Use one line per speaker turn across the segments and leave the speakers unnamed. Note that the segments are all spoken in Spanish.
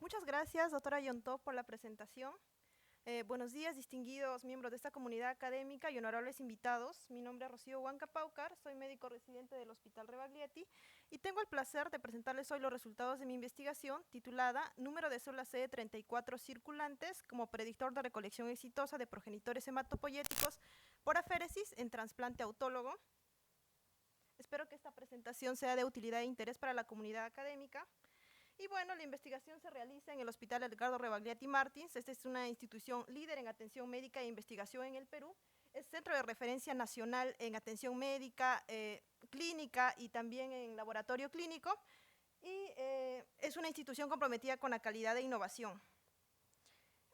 Muchas gracias, doctora Yontov, por la presentación. Buenos días, distinguidos miembros de esta comunidad académica y honorables invitados. Mi nombre es Rocío Huancapaucar, soy médico residente del Hospital Rebagliati y tengo el placer de presentarles hoy los resultados de mi investigación titulada Número de células CD34 circulantes como predictor de recolección exitosa de progenitores hematopoyéticos por aféresis en trasplante autólogo. Espero que esta presentación sea de utilidad e interés para la comunidad académica. Y bueno, la investigación se realiza en el Hospital Edgardo Rebagliati Martins. Esta es una institución líder en atención médica e investigación en el Perú. Es centro de referencia nacional en atención médica, clínica y también en laboratorio clínico. Y es una institución comprometida con la calidad e innovación.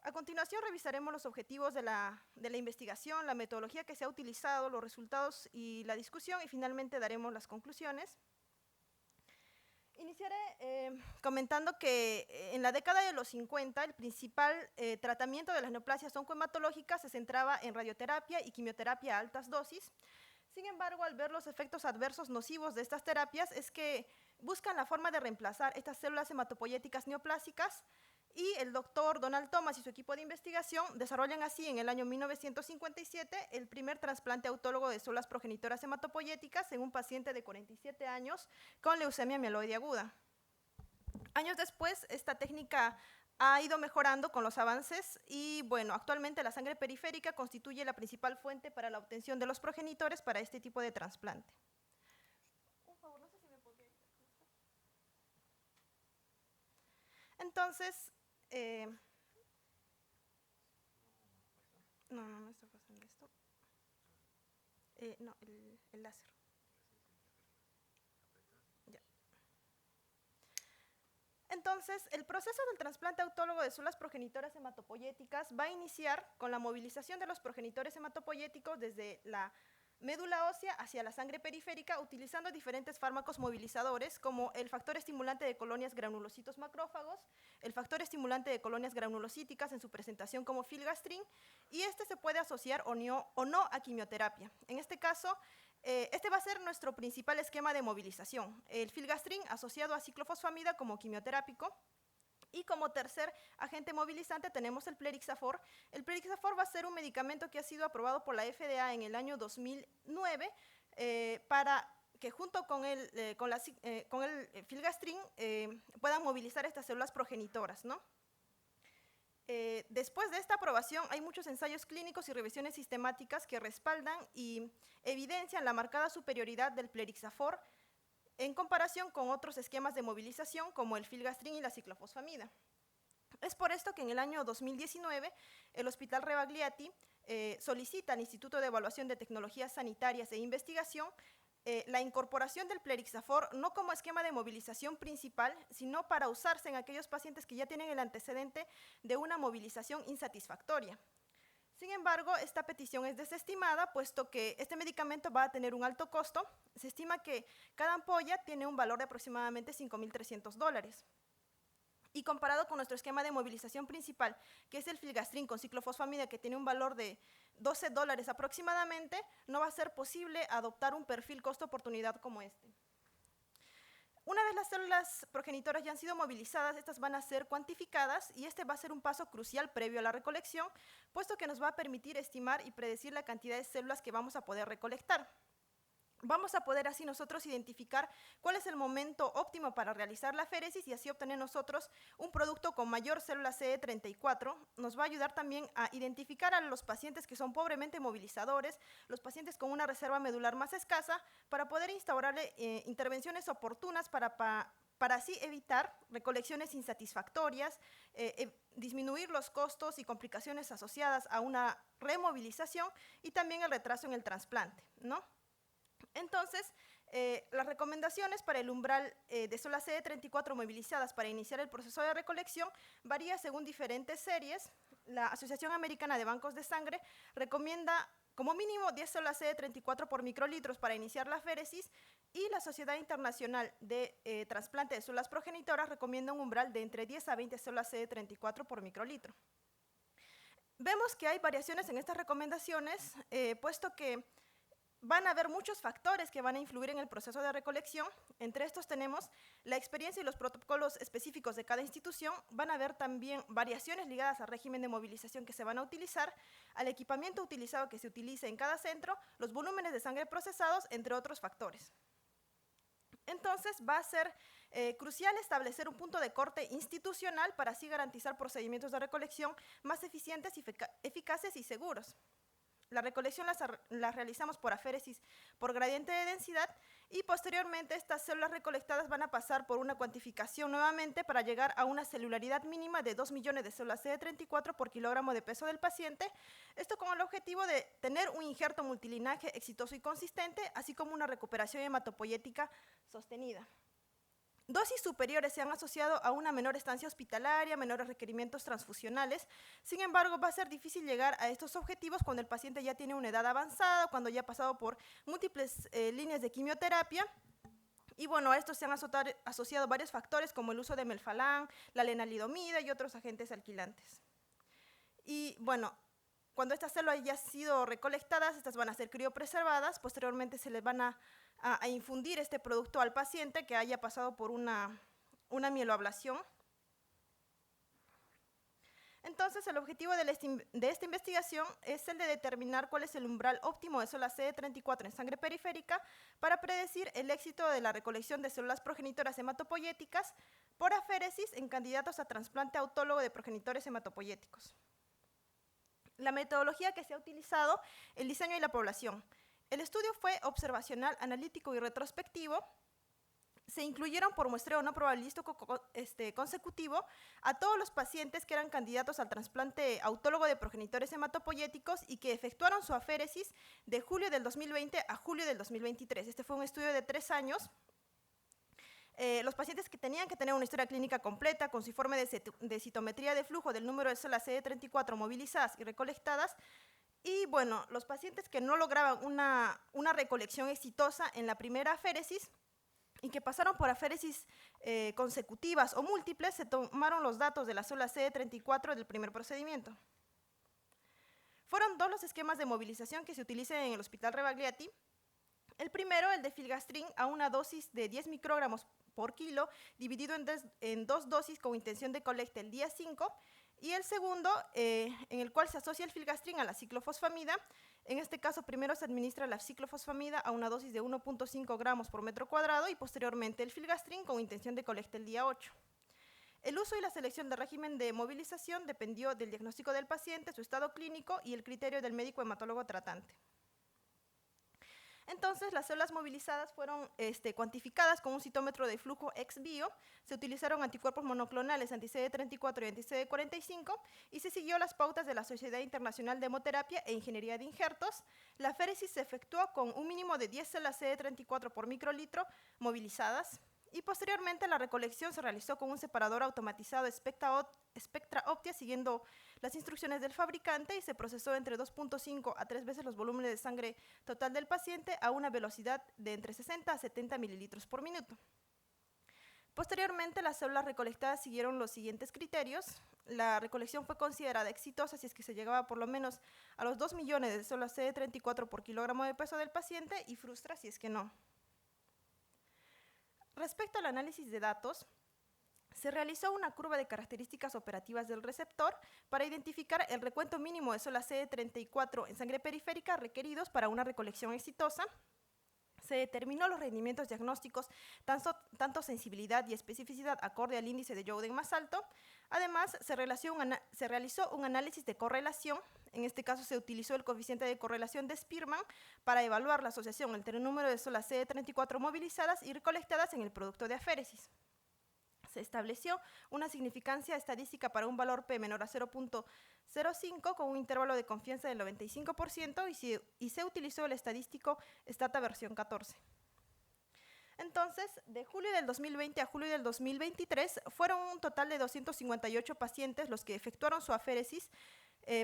A continuación revisaremos los objetivos de la investigación, la metodología que se ha utilizado, los resultados y la discusión, y finalmente daremos las conclusiones. Iniciaré comentando que en la década de los 50 el principal tratamiento de las neoplasias oncohematológicas se centraba en radioterapia y quimioterapia a altas dosis. Sin embargo, al ver los efectos adversos nocivos de estas terapias, es que buscan la forma de reemplazar estas células hematopoyéticas neoplásicas, y el doctor Donald Thomas y su equipo de investigación desarrollan así en el año 1957 el primer trasplante autólogo de células progenitoras hematopoyéticas en un paciente de 47 años con leucemia mieloide aguda. Años después, esta técnica ha ido mejorando con los avances y, bueno, actualmente la sangre periférica constituye la principal fuente para la obtención de los progenitores para este tipo de trasplante. Por favor, no sé si me podría ayudar con esto. Entonces, no está pasando esto. No, el láser. Ya. Entonces, el proceso del trasplante autólogo de células progenitoras hematopoyéticas va a iniciar con la movilización de los progenitores hematopoyéticos desde la médula ósea hacia la sangre periférica, utilizando diferentes fármacos movilizadores como el factor estimulante de colonias granulocitos macrófagos, el factor estimulante de colonias granulocíticas en su presentación como filgastrin, y este se puede asociar o no a quimioterapia. En este caso, este va a ser nuestro principal esquema de movilización, el filgastrin asociado a ciclofosfamida como quimioterápico. Y como tercer agente movilizante tenemos el plerixafor. El plerixafor va a ser un medicamento que ha sido aprobado por la FDA en el año 2009 para que junto con el filgastrin puedan movilizar estas células progenitoras, ¿no? Después de esta aprobación hay muchos ensayos clínicos y revisiones sistemáticas que respaldan y evidencian la marcada superioridad del plerixafor en comparación con otros esquemas de movilización como el filgastrin y la ciclofosfamida. Es por esto que en el año 2019 el Hospital Rebagliati solicita al Instituto de Evaluación de Tecnologías Sanitarias e Investigación la incorporación del plerixafor no como esquema de movilización principal, sino para usarse en aquellos pacientes que ya tienen el antecedente de una movilización insatisfactoria. Sin embargo, esta petición es desestimada, puesto que este medicamento va a tener un alto costo. Se estima que cada ampolla tiene un valor de aproximadamente $5.300. Y comparado con nuestro esquema de movilización principal, que es el filgastrin con ciclofosfamida, que tiene un valor de $12 aproximadamente, no va a ser posible adoptar un perfil costo-oportunidad como este. Una vez las células progenitoras ya han sido movilizadas, estas van a ser cuantificadas y este va a ser un paso crucial previo a la recolección, puesto que nos va a permitir estimar y predecir la cantidad de células que vamos a poder recolectar. Vamos a poder así nosotros identificar cuál es el momento óptimo para realizar la aféresis y así obtener nosotros un producto con mayor célula CD34. Nos va a ayudar también a identificar a los pacientes que son pobremente movilizadores, los pacientes con una reserva medular más escasa, para poder instaurarle intervenciones oportunas para así evitar recolecciones insatisfactorias, disminuir los costos y complicaciones asociadas a una removilización y también el retraso en el trasplante, ¿no? Entonces, las recomendaciones para el umbral de células CD34 movilizadas para iniciar el proceso de recolección varía según diferentes series. La Asociación Americana de Bancos de Sangre recomienda como mínimo 10 células CD34 por microlitros para iniciar la aféresis, y la Sociedad Internacional de Trasplante de Células Progenitoras recomienda un umbral de entre 10 a 20 células CD34 por microlitro. Vemos que hay variaciones en estas recomendaciones, puesto que van a haber muchos factores que van a influir en el proceso de recolección. Entre estos tenemos la experiencia y los protocolos específicos de cada institución. Van a haber también variaciones ligadas al régimen de movilización que se van a utilizar, al equipamiento utilizado que se utilice en cada centro, los volúmenes de sangre procesados, entre otros factores. Entonces, va a ser crucial establecer un punto de corte institucional para así garantizar procedimientos de recolección más eficientes, eficaces y seguros. La recolección las realizamos por aféresis por gradiente de densidad y posteriormente estas células recolectadas van a pasar por una cuantificación nuevamente para llegar a una celularidad mínima de 2 millones de células CD34 por kilogramo de peso del paciente, esto con el objetivo de tener un injerto multilinaje exitoso y consistente, así como una recuperación hematopoyética sostenida. Dosis superiores se han asociado a una menor estancia hospitalaria, menores requerimientos transfusionales. Sin embargo, va a ser difícil llegar a estos objetivos cuando el paciente ya tiene una edad avanzada, cuando ya ha pasado por múltiples líneas de quimioterapia. Y bueno, a esto se han asociado varios factores como el uso de melfalán, la lenalidomida y otros agentes alquilantes. Y bueno, cuando estas células ya han sido recolectadas, estas van a ser criopreservadas, posteriormente se les van a infundir este producto al paciente que haya pasado por una mieloablación. Entonces, el objetivo de esta investigación es el de determinar cuál es el umbral óptimo de células CD34 en sangre periférica para predecir el éxito de la recolección de células progenitoras hematopoyéticas por aféresis en candidatos a trasplante autólogo de progenitores hematopoyéticos. La metodología que se ha utilizado, el diseño y la población. El estudio fue observacional, analítico y retrospectivo. Se incluyeron por muestreo no probabilístico consecutivo a todos los pacientes que eran candidatos al trasplante autólogo de progenitores hematopoyéticos y que efectuaron su aféresis de julio del 2020 a julio del 2023. Este fue un estudio de 3 años. Los pacientes que tenían que tener una historia clínica completa con su informe de citometría de flujo del número de células CD34 movilizadas y recolectadas. Y bueno, los pacientes que no lograban una recolección exitosa en la primera aféresis y que pasaron por aféresis consecutivas o múltiples, se tomaron los datos de la célula CD34 del primer procedimiento. Fueron 2 los esquemas de movilización que se utilizan en el Hospital Rebagliati. El primero, el de filgastrin a una dosis de 10 microgramos por kilo, dividido en 2 dosis con intención de colecta el día 5, y el segundo, en el cual se asocia el filgastrin a la ciclofosfamida. En este caso, primero se administra la ciclofosfamida a una dosis de 1.5 gramos por metro cuadrado y posteriormente el filgastrin con intención de colecta el día 8. El uso y la selección del régimen de movilización dependió del diagnóstico del paciente, su estado clínico y el criterio del médico hematólogo tratante. Entonces, las células movilizadas fueron cuantificadas con un citómetro de flujo ex bio. Se utilizaron anticuerpos monoclonales anti-CD34 y anti-CD45 y se siguió las pautas de la Sociedad Internacional de Hemoterapia e Ingeniería de Injertos. La aféresis se efectuó con un mínimo de 10 células CD34 por microlitro movilizadas y posteriormente la recolección se realizó con un separador automatizado Spectra Optia siguiendo las instrucciones del fabricante y se procesó entre 2.5 a 3 veces los volúmenes de sangre total del paciente a una velocidad de entre 60 a 70 mililitros por minuto. Posteriormente, las células recolectadas siguieron los siguientes criterios. La recolección fue considerada exitosa si es que se llegaba por lo menos a los 2 millones de células CD34 por kilogramo de peso del paciente y frustra si es que no. Respecto al análisis de datos, se realizó una curva de características operativas del receptor para identificar el recuento mínimo de células CD34 en sangre periférica requeridos para una recolección exitosa. Se determinó los rendimientos diagnósticos, tanto sensibilidad y especificidad acorde al índice de Jouden más alto. Además, se realizó un análisis de correlación. En este caso, se utilizó el coeficiente de correlación de Spearman para evaluar la asociación entre el número de células CD34 movilizadas y recolectadas en el producto de aféresis. Se estableció una significancia estadística para un valor P menor a 0.05 con un intervalo de confianza del 95% y se utilizó el estadístico Stata versión 14. Entonces, de julio del 2020 a julio del 2023, fueron un total de 258 pacientes los que efectuaron su aféresis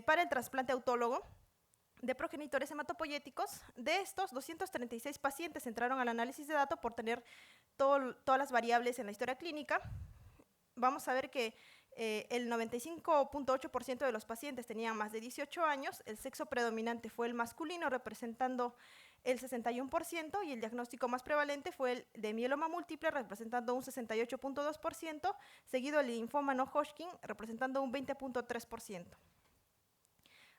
para el trasplante autólogo de progenitores hematopoyéticos. De estos, 236 pacientes entraron al análisis de datos por tener todas las variables en la historia clínica. Vamos a ver que el 95.8% de los pacientes tenían más de 18 años, el sexo predominante fue el masculino, representando el 61%, y el diagnóstico más prevalente fue el de mieloma múltiple, representando un 68.2%, seguido el linfoma no Hodgkin, representando un 20.3%.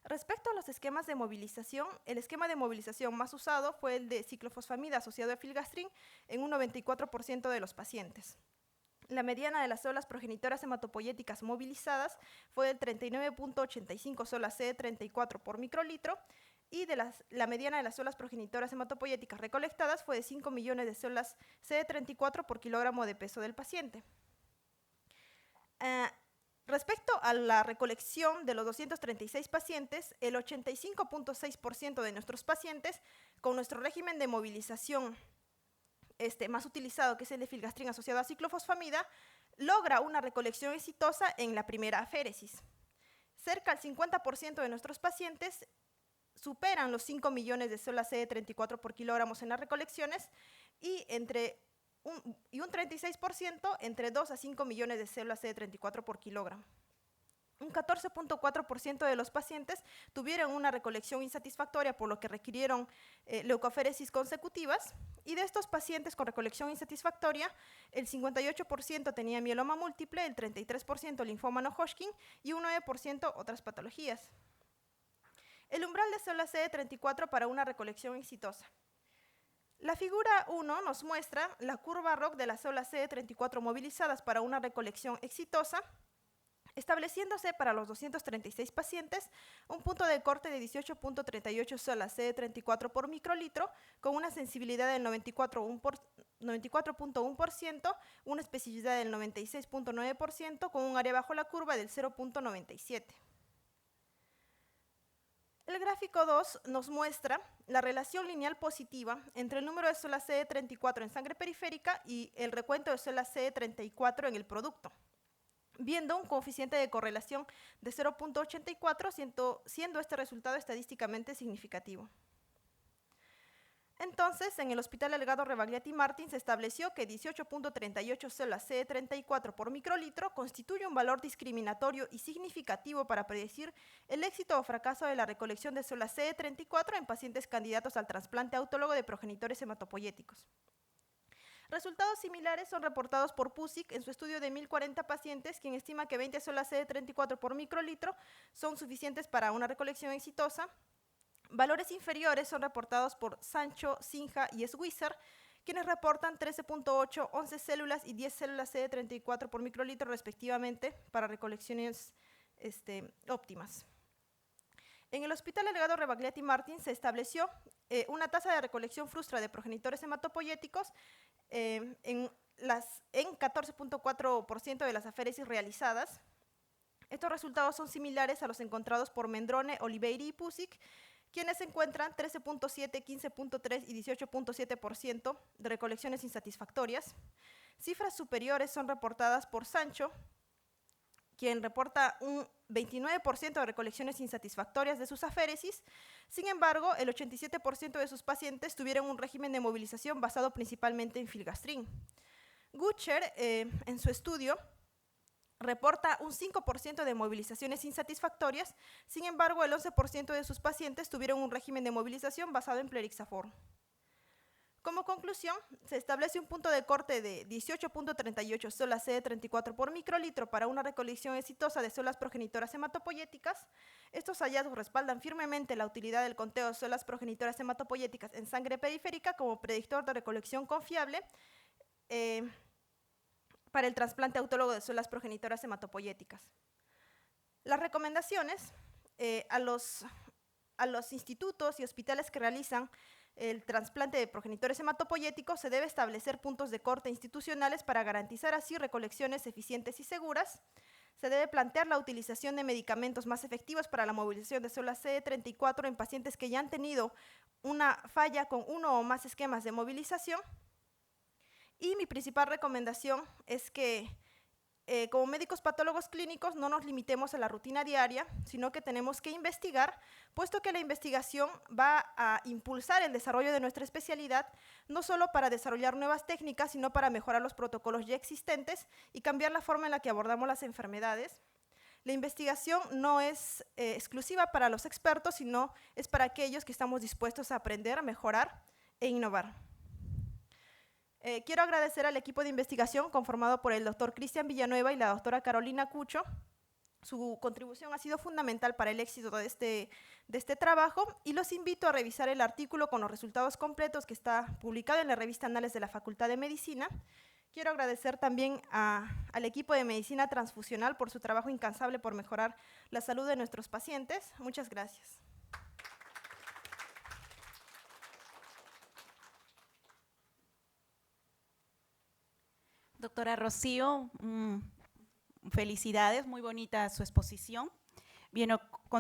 Respecto a los esquemas de movilización, el esquema de movilización más usado fue el de ciclofosfamida asociado a filgastrin en un 94% de los pacientes. La mediana de las células progenitoras hematopoyéticas movilizadas fue de 39.85 células CD34 por microlitro, y la mediana de las células progenitoras hematopoyéticas recolectadas fue de 5 millones de células CD34 por kilogramo de peso del paciente. Respecto a la recolección de los 236 pacientes, el 85.6% de nuestros pacientes con nuestro régimen de movilización más utilizado, que es el de filgastrin asociado a ciclofosfamida, logra una recolección exitosa en la primera aféresis. Cerca del 50% de nuestros pacientes superan los 5 millones de células CD34 por kilogramos en las recolecciones, y un 36% entre 2 a 5 millones de células CD34 por kilogramo. Un 14.4% de los pacientes tuvieron una recolección insatisfactoria, por lo que requirieron leucoaféresis consecutivas, y de estos pacientes con recolección insatisfactoria, el 58% tenía mieloma múltiple, el 33% linfoma no Hodgkin y un 9% otras patologías. El umbral de células CD34 para una recolección exitosa. La figura 1 nos muestra la curva ROC de las células CD34 movilizadas para una recolección exitosa, estableciéndose para los 236 pacientes un punto de corte de 18.38 células CD34 por microlitro, con una sensibilidad del 94.1%, una especificidad del 96.9%, con un área bajo la curva del 0.97. El gráfico 2 nos muestra la relación lineal positiva entre el número de células CD34 en sangre periférica y el recuento de células CD34 en el producto, viendo un coeficiente de correlación de 0.84, siendo este resultado estadísticamente significativo. Entonces, en el Hospital Delgado Rebagliati Martin se estableció que 18.38 células CD34 por microlitro constituye un valor discriminatorio y significativo para predecir el éxito o fracaso de la recolección de células CD34 en pacientes candidatos al trasplante autólogo de progenitores hematopoyéticos. Resultados similares son reportados por Pusic en su estudio de 1040 pacientes, quien estima que 20 células CD34 por microlitro son suficientes para una recolección exitosa. Valores inferiores son reportados por Sancho, Sinha y Swisser, quienes reportan 13.8, 11 células y 10 células CD34 por microlitro respectivamente para recolecciones óptimas. En el Hospital Delgado Rebagliati Martin se estableció una tasa de recolección frustra de progenitores hematopoyéticos en 14.4% de las aféresis realizadas. Estos resultados son similares a los encontrados por Mendrone, Oliveira y Pusic, quienes encuentran 13.7, 15.3 y 18.7% de recolecciones insatisfactorias. Cifras superiores son reportadas por Sancho, quien reporta un 29% de recolecciones insatisfactorias de sus aféresis. Sin embargo, el 87% de sus pacientes tuvieron un régimen de movilización basado principalmente en filgastrin. Gutscher, en su estudio, reporta un 5% de movilizaciones insatisfactorias. Sin embargo, el 11% de sus pacientes tuvieron un régimen de movilización basado en plerixafor. Como conclusión, se establece un punto de corte de 18.38 células CD34 por microlitro para una recolección exitosa de células progenitoras hematopoyéticas. Estos hallazgos respaldan firmemente la utilidad del conteo de células progenitoras hematopoyéticas en sangre periférica como predictor de recolección confiable para el trasplante autólogo de células progenitoras hematopoyéticas. Las recomendaciones a los institutos y hospitales que realizan el trasplante de progenitores hematopoyéticos: se debe establecer puntos de corte institucionales para garantizar así recolecciones eficientes y seguras. Se debe plantear la utilización de medicamentos más efectivos para la movilización de células CD34 en pacientes que ya han tenido una falla con uno o más esquemas de movilización. Y mi principal recomendación es que como médicos patólogos clínicos no nos limitemos a la rutina diaria, sino que tenemos que investigar, puesto que la investigación va a impulsar el desarrollo de nuestra especialidad, no solo para desarrollar nuevas técnicas, sino para mejorar los protocolos ya existentes y cambiar la forma en la que abordamos las enfermedades. La investigación no es exclusiva para los expertos, sino es para aquellos que estamos dispuestos a aprender, a mejorar e innovar. Quiero agradecer al equipo de investigación conformado por el doctor Cristian Villanueva y la doctora Carolina Cucho. Su contribución ha sido fundamental para el éxito de este trabajo y los invito a revisar el artículo con los resultados completos que está publicado en la revista Anales de la Facultad de Medicina. Quiero agradecer también al equipo de Medicina Transfusional por su trabajo incansable por mejorar la salud de nuestros pacientes. Muchas gracias.
Doctora Rocío, felicidades, muy bonita su exposición. Bien,